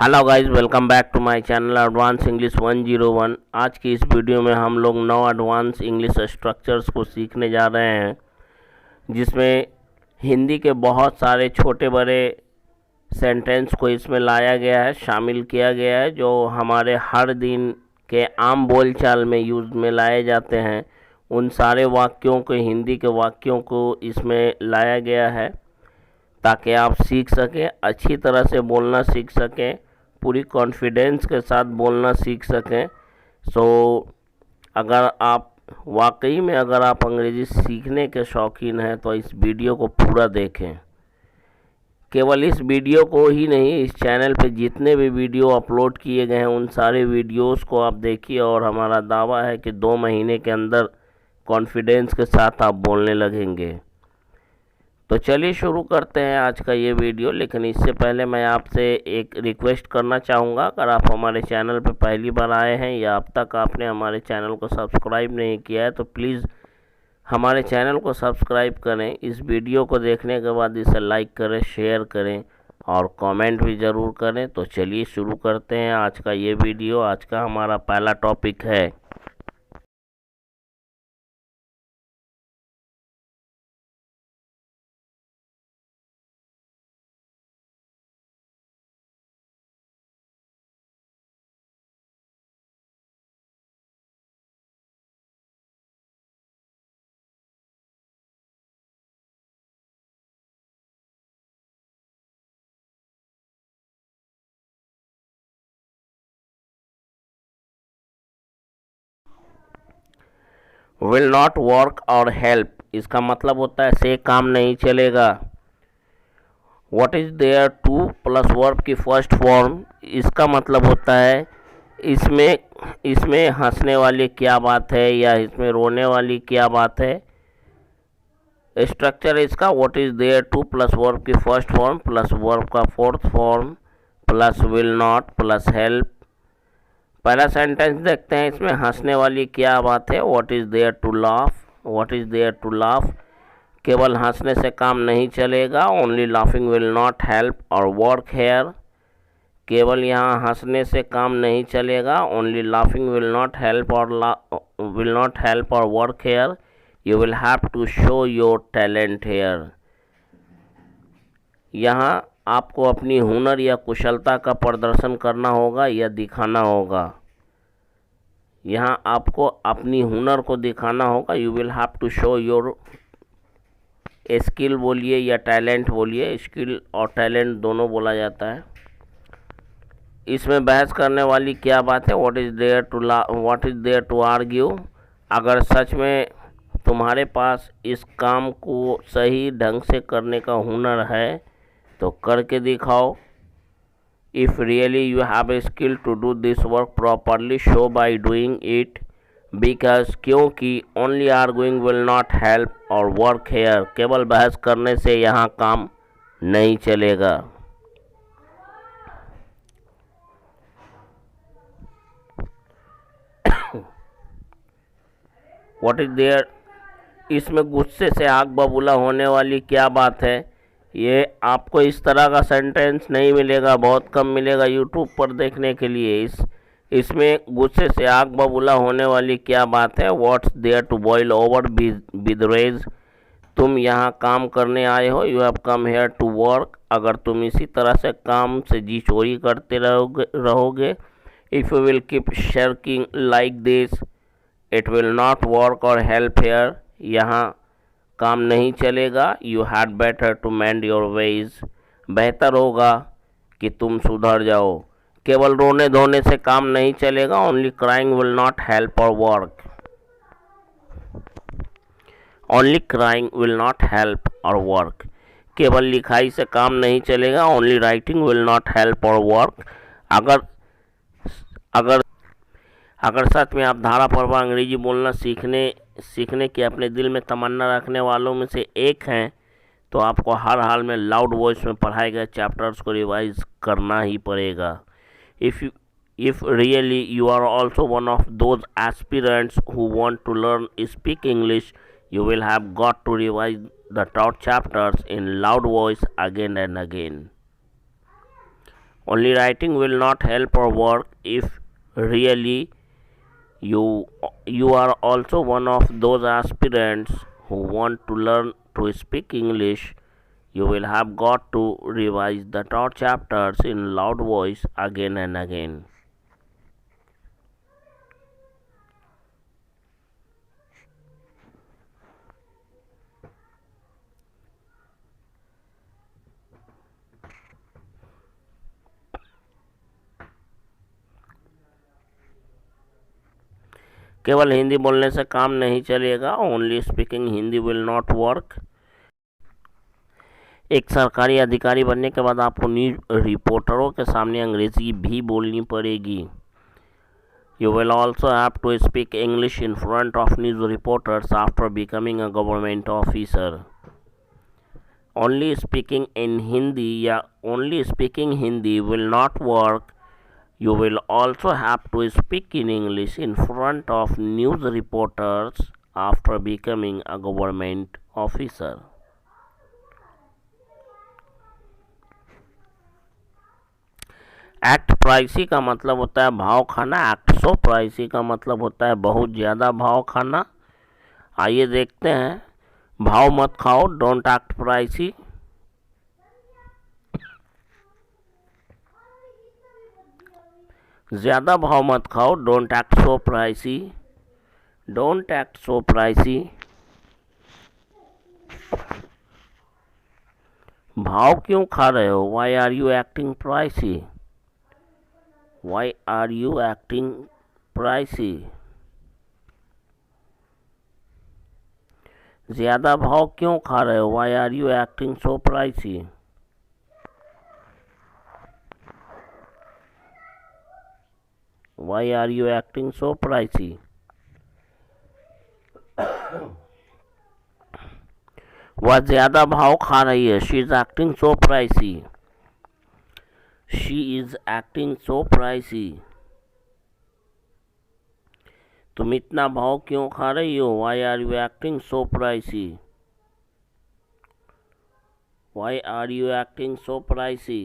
Hello guys, welcome back to my channel advance English 101। आज की इस वीडियो में हम लोग 9 एडवांस इंग्लिश स्ट्रक्चर्स को सीखने जा रहे हैं, जिसमें हिंदी के बहुत सारे छोटे बड़े सेंटेंस को इसमें लाया गया है, शामिल किया गया है, जो हमारे हर दिन के आम बोलचाल में यूज़ में लाए जाते हैं। उन सारे वाक्यों को, हिंदी के वाक्यों को इसमें लाया गया है ताकि आप सीख सकें, अच्छी तरह से बोलना सीख सकें, पूरी कॉन्फिडेंस के साथ बोलना सीख सकें। अगर आप वाकई में अगर आप अंग्रेज़ी सीखने के शौकीन हैं तो इस वीडियो को पूरा देखें। केवल इस वीडियो को ही नहीं, इस चैनल पे जितने भी वीडियो अपलोड किए गए हैं उन सारे वीडियोस को आप देखिए, और हमारा दावा है कि 2 महीने के अंदर कॉन्फिडेंस के साथ आप बोलने लगेंगे। तो चलिए शुरू करते हैं आज का ये वीडियो। लेकिन इससे पहले मैं आपसे एक रिक्वेस्ट करना चाहूँगा, अगर आप हमारे चैनल पर पहली बार आए हैं या अब तक आपने हमारे चैनल को सब्सक्राइब नहीं किया है तो प्लीज़ हमारे चैनल को सब्सक्राइब करें। इस वीडियो को देखने के बाद इसे लाइक करें, शेयर करें और कमेंट भी ज़रूर करें। तो चलिए शुरू करते हैं आज का ये वीडियो। आज का हमारा पहला टॉपिक है विल नॉट वर्क और हेल्प। इसका मतलब होता है से काम नहीं चलेगा। What is there to plus verb की फर्स्ट फॉर्म, इसका मतलब होता है इसमें इसमें हंसने वाली क्या बात है या इसमें रोने वाली क्या बात है। स्ट्रक्चर इसका what is there to plus verb की फर्स्ट फॉर्म प्लस वर्ब का fourth form plus will not plus help. पहला सेंटेंस देखते हैं, इसमें हंसने वाली क्या बात है। What is there to laugh, what is there to laugh. केवल हंसने से काम नहीं चलेगा। Only laughing will not help और वर्क हेयर। केवल यहाँ हंसने से काम नहीं चलेगा। Only laughing will not help और work here. You will have to show your talent here. यहाँ आपको अपनी हुनर या कुशलता का प्रदर्शन करना होगा या दिखाना होगा। यहाँ आपको अपनी हुनर को दिखाना होगा। You will have to show your skill बोलिए या टैलेंट बोलिए, स्किल और टैलेंट दोनों बोला जाता है। इसमें बहस करने वाली क्या बात है। What is there to argue. अगर सच में तुम्हारे पास इस काम को सही ढंग से करने का हुनर है तो करके दिखाओ। If really you have a skill to do this work properly, show by doing it. Because क्योंकि only arguing will not help और वर्क हेयर। केवल बहस करने से यहाँ काम नहीं चलेगा। व्हाट इज देयर, इसमें गुस्से से आग बबूला होने वाली क्या बात है। ये आपको इस तरह का सेंटेंस नहीं मिलेगा, बहुत कम मिलेगा यूट्यूब पर देखने के लिए। इसमें गुस्से से आग बबूला होने वाली क्या बात है। What's there to boil over with rage. तुम यहाँ काम करने आए हो। You have come here to work. अगर तुम इसी तरह से काम से जी चोरी करते रहोगे if you will keep shirking like this, it will not work और हेल्प हेयर। यहाँ काम नहीं चलेगा। You had better to mend your ways. बेहतर होगा कि तुम सुधर जाओ। केवल रोने धोने से काम नहीं चलेगा। Only crying will not help और work. Only crying will not help और वर्क। केवल लिखाई से काम नहीं चलेगा। Only writing will not help और वर्क। अगर अगर अगर सच में आप धारा प्रवाह अंग्रेजी बोलना सीखने की अपने दिल में तमन्ना रखने वालों में से एक हैं तो आपको हर हाल में लाउड वॉइस में पढ़ाए गए चैप्टर्स को रिवाइज करना ही पड़ेगा। If really you are also one of those aspirants who want to learn speak English, you will have got to revise the taught chapters in loud voice again and again. Only writing will not help or work if really you are also one of those aspirants who want to learn to speak English. You will have got to revise the taught chapters in loud voice again and again. केवल हिंदी बोलने से काम नहीं चलेगा. Only speaking Hindi will not work. एक सरकारी अधिकारी बनने के बाद आपको न्यूज रिपोर्टरों के सामने अंग्रेजी भी बोलनी पड़ेगी. You will also have to speak English in front of news reporters after becoming a government officer. Only speaking in Hindi या only speaking Hindi will not work. You will also have to speak in English in front of news reporters after becoming a government officer. Act pricey का मतलब होता है भाव खाना. Act so pricey का मतलब होता है बहुत ज़्यादा भाव खाना. आइए देखते हैं. भाव मत खाओ, डोंट एक्ट प्राइसी. ज़्यादा भाव मत खाओ, don't act so pricey. Don't act so pricey. भाव क्यों खा रहे हो? Why are you acting pricey? Why are you acting pricey? ज़्यादा भाव क्यों खा रहे हो? Why are you acting so pricey? Why are you acting so pricey? वह ज़्यादा भाव खा रही है. She is acting so pricey. She is acting so pricey. तुम इतना भाव क्यों खा रही हो? Why are you acting so pricey? Why are you acting so pricey?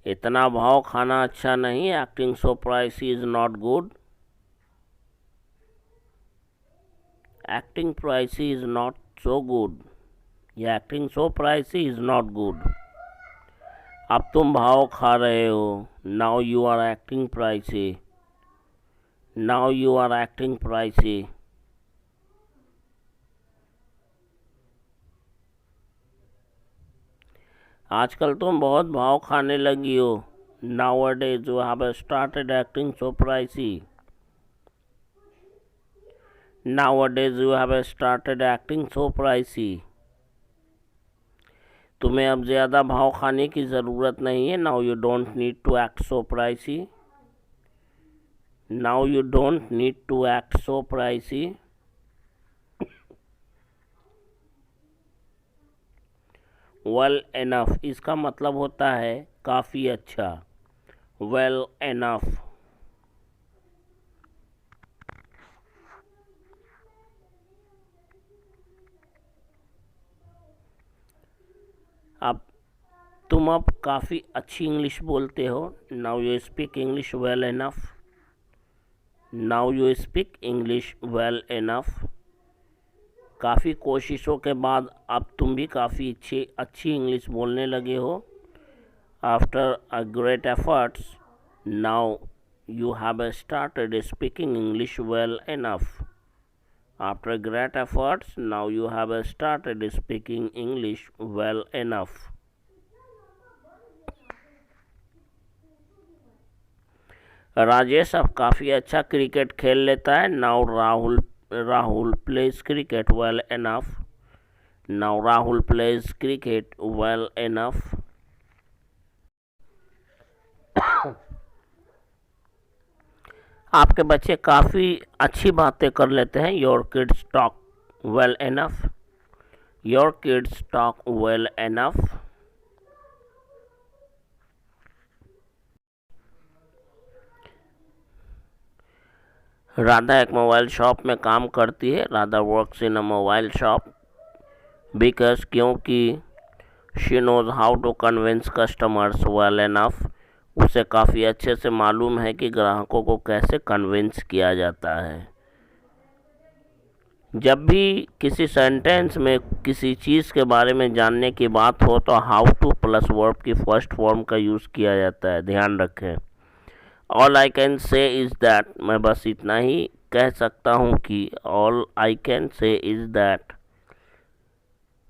इतना भाव खाना अच्छा नहीं. Acting so pricey is not good. Acting pricey is not so good. या acting so pricey is not good. अब तुम भाव खा रहे हो. Now you are acting pricey. Now you are acting pricey. आजकल तुम बहुत भाव खाने लगी हो. Nowadays you have started acting so pricey. Nowadays you have started acting so pricey. तुम्हें अब ज़्यादा भाव खाने की ज़रूरत नहीं है. Now you don't need to act so pricey. Now you don't need to act so pricey. Well enough इसका मतलब होता है काफ़ी अच्छा. Well enough. अब तुम अब काफ़ी अच्छी इंग्लिश बोलते हो. Now you speak English well enough. Now you speak English well enough. काफ़ी कोशिशों के बाद अब तुम भी काफ़ी अच्छी इंग्लिश बोलने लगे हो. After a great efforts now you have started speaking English well enough. After great efforts now you have started speaking English well enough. Rajesh अब काफ़ी अच्छा क्रिकेट खेल लेता है. Now Rahul plays cricket well enough. Now Rahul plays cricket well enough. आपके बच्चे काफ़ी अच्छी बातें कर लेते हैं. Your kids talk well enough. Your kids talk well enough. Radha एक मोबाइल शॉप में काम करती है. Radha works in a mobile shop. Because क्योंकि she knows how to convince customers well enough, उसे काफ़ी अच्छे से मालूम है कि ग्राहकों को कैसे कन्विंस किया जाता है। जब भी किसी सेंटेंस में किसी चीज़ के बारे में जानने की बात हो तो हाउ टू प्लस वर्ब की फर्स्ट फॉर्म का यूज़ किया जाता है, ध्यान रखें। ऑल आई कैन से इज़ दैट, मैं बस इतना ही कह सकता हूँ कि ऑल आई कैन से इज़ दैट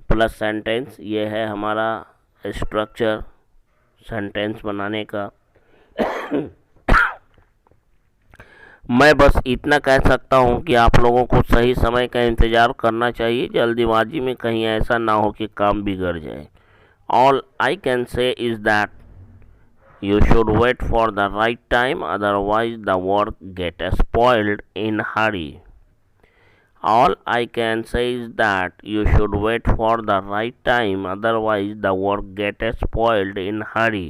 प्लस सेंटेंस, ये है हमारा स्ट्रक्चर सेंटेंस बनाने का। मैं बस इतना कह सकता हूँ कि आप लोगों को सही समय का इंतज़ार करना चाहिए, जल्दीबाजी में कहीं ऐसा ना हो कि काम बिगड़ जाए। ऑल आई कैन से is that you should wait for the right time, otherwise the work get spoiled in hurry. All I can say is that you should wait for the right time, otherwise the work get spoiled in hurry.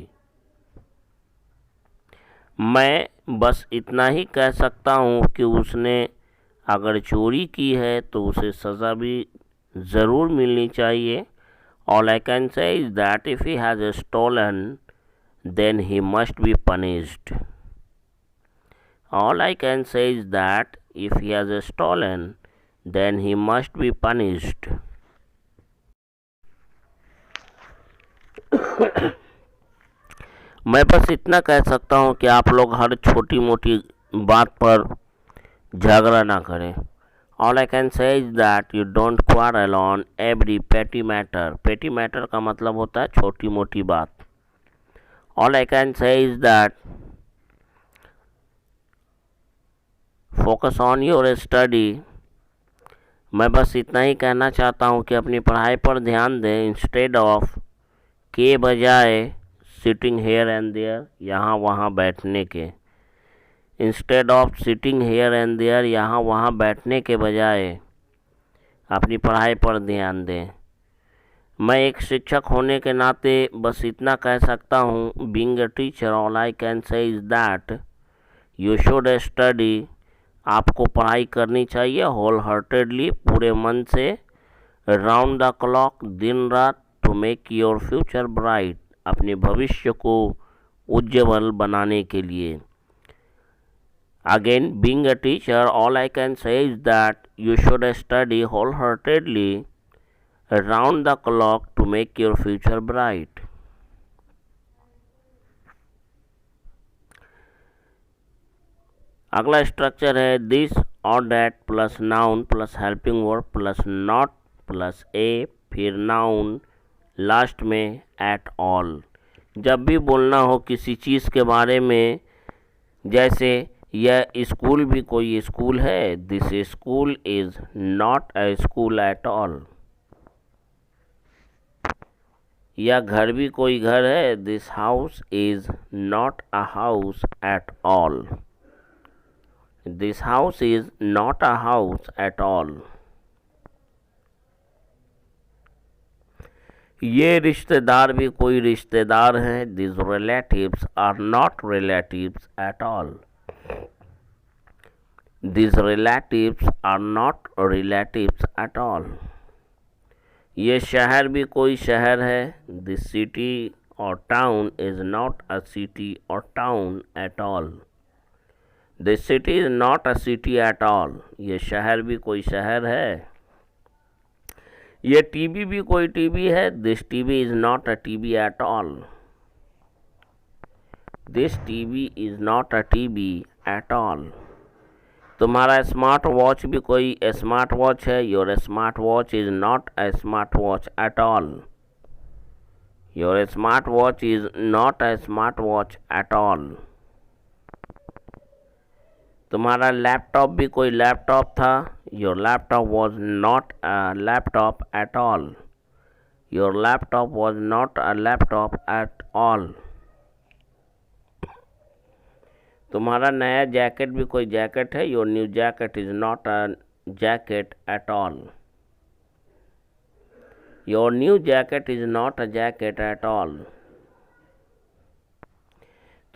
मैं बस इतना ही कह सकता हूँ कि उसने अगर चोरी की है तो उसे सज़ा भी ज़रूर मिलनी चाहिए। All I can say is that if he has stolen, then he must be punished. All I can say is that if he has stolen, then he must be punished. मैं बस इतना कह सकता हूँ कि आप लोग हर छोटी मोटी बात पर झगड़ा ना करें। All I can say is that you don't quarrel on every petty matter. Petty matter का मतलब होता है छोटी मोटी बात। All I can say is that focus on your study. मैं बस इतना ही कहना चाहता हूँ कि अपनी पढ़ाई पर ध्यान दें, इंस्टेड ऑफ के बजाय सिटिंग हेयर एंड देयर, यहाँ वहाँ बैठने के। Instead of sitting here and there, यहाँ वहाँ बैठने के बजाय अपनी पढ़ाई पर ध्यान दें। मैं एक शिक्षक होने के नाते बस इतना कह सकता हूँ, being a teacher all I can से is that you should study, आपको पढ़ाई करनी चाहिए होल हार्टेडली, पूरे मन से, राउंड द क्लॉक, दिन रात, to make your future bright, अपने भविष्य को उज्ज्वल बनाने के लिए। Again, being a teacher all I can say is that you should study whole heartedly, round the clock, to make your future bright. अगला स्ट्रक्चर है दिस और that plus noun plus helping verb plus not plus a, फिर noun, last में at all. जब भी बोलना हो किसी चीज़ के बारे में, जैसे यह स्कूल भी कोई स्कूल है, this school is not a school at all. यह घर भी कोई घर है, this house is not a house at all. This house is not a house at all. ये रिश्तेदार भी कोई रिश्तेदार हैं, these relatives are not relatives at all. These relatives are not relatives at all. ये शहर भी कोई शहर है, this city or town is not a city or town at all. This city is not a city at all, ये शहर भी कोई शहर है। ये टीवी भी कोई टीवी है, this TV is not a TV at all. This TV is not a TV at all. तुम्हारा स्मार्ट वॉच भी कोई स्मार्ट वॉच है, your smart watch is not a smart watch at all. Your smart watch is not a smart watch at all. तुम्हारा laptop भी कोई laptop था, your laptop was not a laptop at all. Your laptop was not a laptop at all. तुम्हारा नया jacket भी कोई jacket है, your new jacket is not a jacket at all. Your new jacket is not a jacket at all.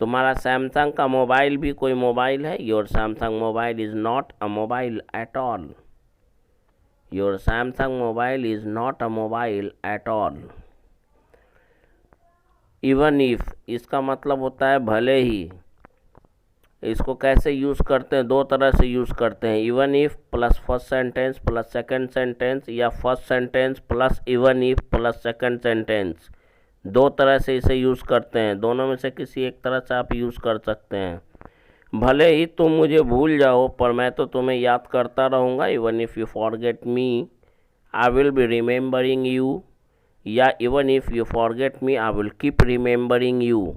तुम्हारा Samsung का mobile भी कोई mobile है, your Samsung mobile is not a mobile at all. Your Samsung mobile is not a mobile at all. Even if, इसका मतलब होता है भले ही। इसको कैसे यूज़ करते हैं? दो तरह से यूज़ करते हैं, even if plus first sentence plus second sentence, या first sentence plus even if plus second sentence. दो तरह से इसे यूज़ करते हैं, दोनों में से किसी एक तरह से आप यूज़ कर सकते हैं। भले ही तुम मुझे भूल जाओ पर मैं तो तुम्हें याद करता रहूँगा। Even if you forget me I will be remembering you, या even if you forget me I will keep remembering you.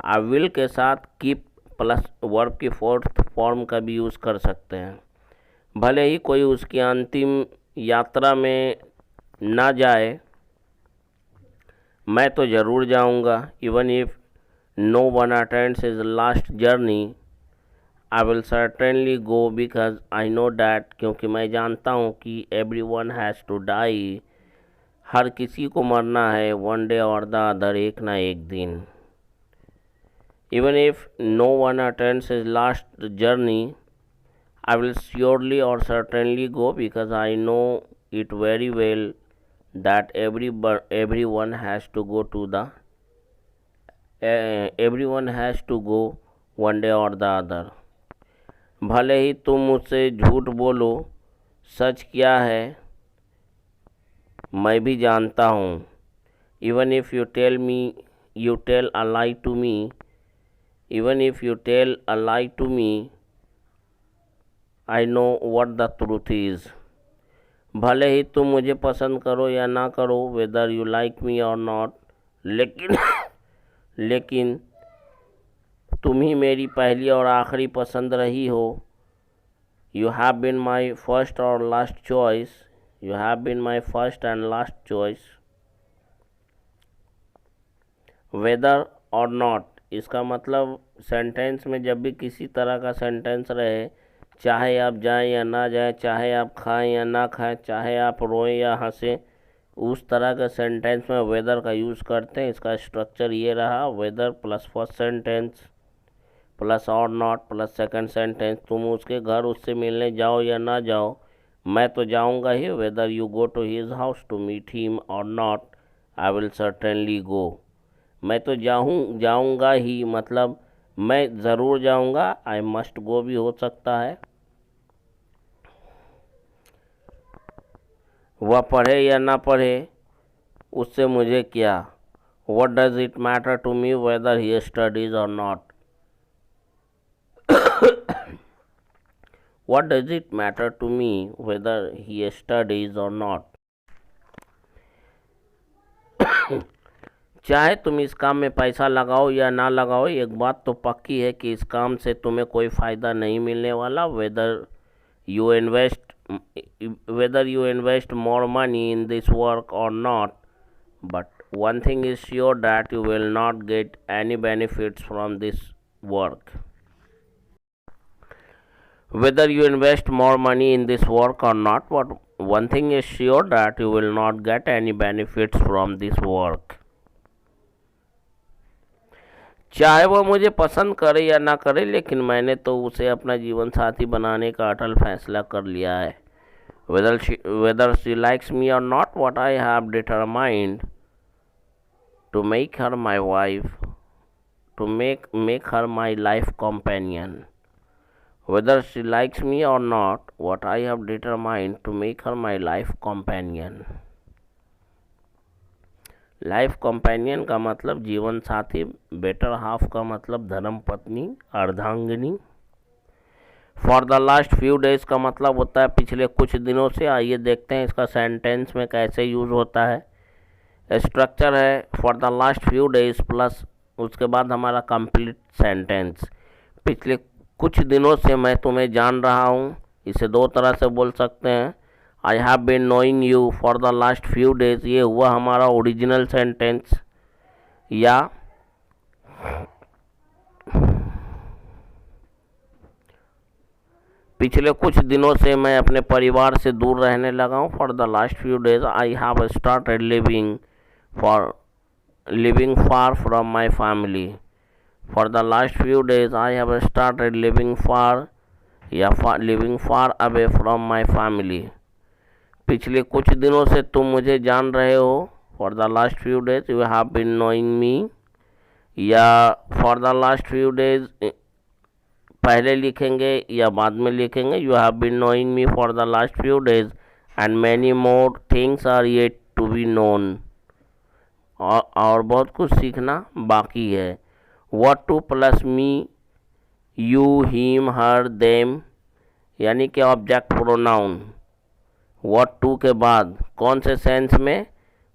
I will के साथ कीप प्लस वर्ब की फोर्थ फॉर्म का भी यूज़ कर सकते हैं। भले ही कोई उसकी अंतिम यात्रा में ना जाए, मैं तो ज़रूर जाऊंगा। Even if no one attends his last journey I will certainly go because I know that, क्योंकि मैं जानता हूँ कि everyone has to die, हर किसी को मरना है, one day or the other, एक ना एक दिन। Even if no one attends his last journey, I will surely or certainly go because I know it very well that everyone has to go to the everyone has to go one day or the other. भले ही तुम मुझसे झूठ बोलो, सच क्या है मैं भी जानता हूँ। Even if you tell a lie to me, even if you tell a lie to me, I know what the truth is. भले ही तुम मुझे पसंद करो या ना करो, whether you like me or not, लेकिन तुम ही मेरी पहली और आखिरी पसंद रही हो। You have been my first or last choice. You have been my first and last choice. Whether or not, इसका मतलब सेंटेंस में जब भी किसी तरह का सेंटेंस रहे, चाहे आप जाएं या ना जाएं, चाहे आप खाएं या ना खाएं, चाहे आप रोएं या हंसें, उस तरह के सेंटेंस में वेदर का यूज़ करते हैं। इसका स्ट्रक्चर ये रहा, whether plus first sentence plus और नॉट प्लस सेकंड सेंटेंस। तुम उसके घर उससे मिलने जाओ या ना जाओ, मैं तो जाऊंगा ही। Whether you go to his house to meet him or not, I will certainly go. मैं तो जाऊंगा ही मतलब मैं ज़रूर जाऊंगा। आई मस्ट गो भी हो सकता है। वह पढ़े या ना पढ़े उससे मुझे क्या। What does it matter to me whether he studies or not? What does it matter to me whether he studies or not? चाहे तुम इस काम में पैसा लगाओ या ना लगाओ, एक बात तो पक्की है कि इस काम से तुम्हें कोई फ़ायदा नहीं मिलने वाला। Whether you invest more money in this work or not, but one thing is sure that you will not get any benefits from this work. Whether you invest more money in this work or not, but one thing is sure that you will not get any benefits from this work. चाहे वो मुझे पसंद करे या ना करे, लेकिन मैंने तो उसे अपना जीवन साथी बनाने का अटल फैसला कर लिया है। Whether she likes me or not, what I have determined to make her my wife, to make her my life companion. Whether she likes me or not, what I have determined to make her my life companion. Life companion का मतलब जीवन साथी, better half का मतलब धर्म पत्नी, अर्धांगिनी। For the last few days का मतलब होता है पिछले कुछ दिनों से। आइए देखते हैं इसका सेंटेंस में कैसे यूज़ होता है। स्ट्रक्चर है for the last few days plus उसके बाद हमारा कंप्लीट सेंटेंस। पिछले कुछ दिनों से मैं तुम्हें जान रहा हूँ, इसे दो तरह से बोल सकते हैं। I have been knowing you for the last few days, ये हुआ हमारा ओरिजिनल सेंटेंस। या पिछले कुछ दिनों से मैं अपने परिवार से दूर रहने लगा हूँ। For the last few days I have started living far from my family. For the last few days I have started living far, या living far away from my family, पिछले कुछ दिनों से तुम मुझे जान रहे हो। For the last few days you have been knowing me, या for the last few days पहले लिखेंगे या बाद में लिखेंगे। You have been knowing me for the last few days and many more things are yet to be known, और बहुत कुछ सीखना बाकी है। What to plus me, you, him, her, them, यानी कि ऑब्जेक्ट प्रोनाउन। व्हाट टू के बाद कौन से सेंस में,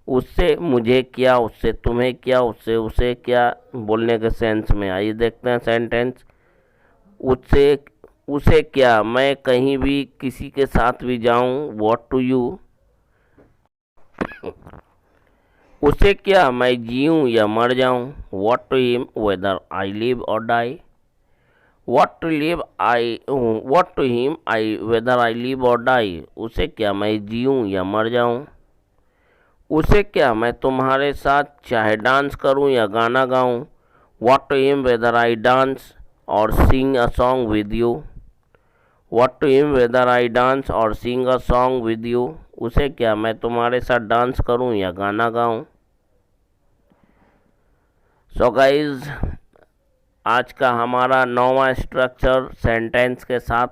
उससे मुझे क्या, उससे तुम्हें क्या, उससे उसे क्या बोलने के सेंस में। आइए देखते हैं सेंटेंस। उससे उसे क्या, मैं कहीं भी किसी के साथ भी जाऊं। व्हाट टू यू, उसे क्या, मैं जीऊं या मर जाऊं। What to him, whether I live or die. What to him, I whether I live or die, उसे क्या, मैं जीऊं या मर जाऊं। उसे क्या, मैं तुम्हारे साथ चाहे डांस करूं या गाना गाऊं। What to him, whether I dance or sing a song with you. What to him, whether I dance or sing a song with you, उसे क्या, मैं तुम्हारे साथ डांस करूं या गाना गाऊं। सो गाइज, आज का हमारा 9वां स्ट्रक्चर सेंटेंस के साथ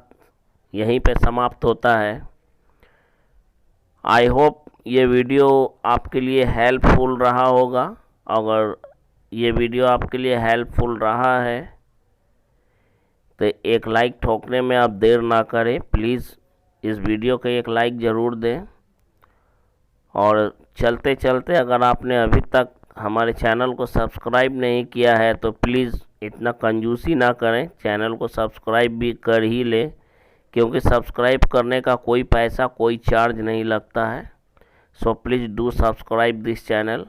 यहीं पे समाप्त होता है। आई होप ये वीडियो आपके लिए हेल्पफुल रहा होगा। अगर ये वीडियो आपके लिए हेल्पफुल रहा है तो एक लाइक ठोकने में आप देर ना करें। प्लीज़ इस वीडियो को एक लाइक ज़रूर दें। और चलते चलते अगर आपने अभी तक हमारे चैनल को सब्सक्राइब नहीं किया है तो प्लीज़ इतना कंजूसी ना करें, चैनल को सब्सक्राइब भी कर ही लें, क्योंकि सब्सक्राइब करने का कोई पैसा, कोई चार्ज नहीं लगता है। So please do subscribe this channel.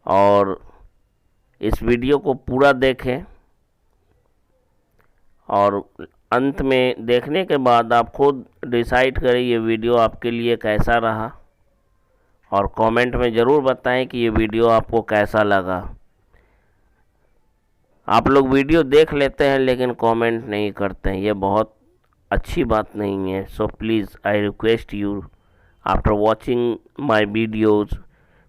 और इस वीडियो को पूरा देखें और अंत में देखने के बाद आप खुद डिसाइड करें ये वीडियो आपके लिए कैसा रहा, और कमेंट में ज़रूर बताएं कि ये वीडियो आपको कैसा लगा। आप लोग वीडियो देख लेते हैं लेकिन कमेंट नहीं करते हैं, ये बहुत अच्छी बात नहीं है। So please I request you, after watching my videos,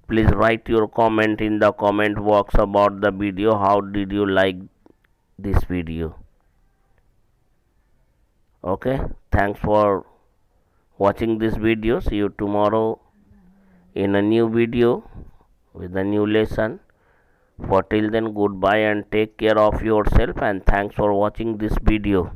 please write your comment in the comment box about the video. How did you like this video? Okay, thanks for watching this video. See you tomorrow in a new video with a new lesson. For till then, goodbye and take care of yourself, and thanks for watching this video.